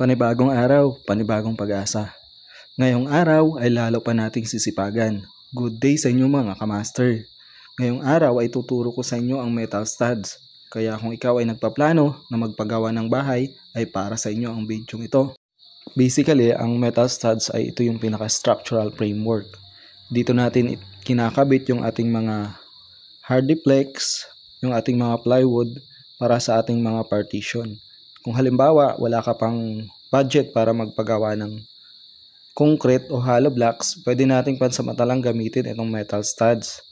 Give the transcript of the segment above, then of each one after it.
Panibagong araw, panibagong pag-asa. Ngayong araw ay lalo pa nating sisipagan. Good day sa inyo mga kamaster. Ngayong araw ay tuturo ko sa inyo ang metal studs. Kaya kung ikaw ay nagpaplano na magpagawa ng bahay, ay para sa inyo ang video ito. Basically, ang metal studs ay ito yung pinaka-structural framework. Dito natin kinakabit yung ating mga hardiplex, yung ating mga plywood para sa ating mga partition. Kung halimbawa, wala ka pang budget para magpagawa ng concrete o hollow blocks, pwede nating pansamantalang gamitin itong metal studs.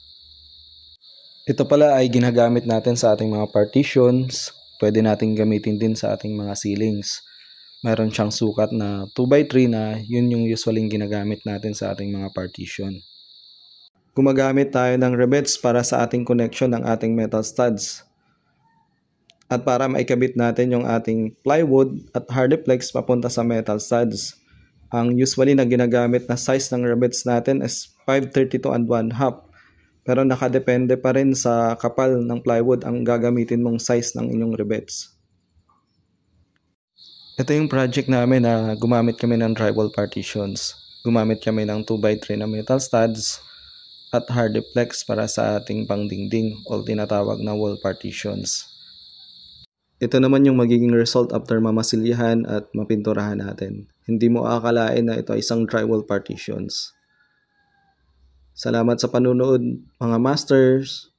Ito pala ay ginagamit natin sa ating mga partitions, pwede nating gamitin din sa ating mga ceilings. Meron siyang sukat na 2x3 na yun yung usually ginagamit natin sa ating mga partition. Gumagamit tayo ng rivets para sa ating connection ng ating metal studs. At para maikabit natin yung ating plywood at hardiplex papunta sa metal studs, ang usually na ginagamit na size ng rivets natin is 532 and 1/2. Pero nakadepende pa rin sa kapal ng plywood ang gagamitin mong size ng inyong rivets. Ito yung project namin na gumamit kami ng drywall partitions. Gumamit kami ng 2x3 na metal studs at hardiplex para sa ating pangdingding o tinatawag na wall partitions. Ito naman yung magiging result after mamasilyahan at mapinturahan natin. Hindi mo akalain na ito ay isang drywall partitions. Salamat sa panunood mga masters!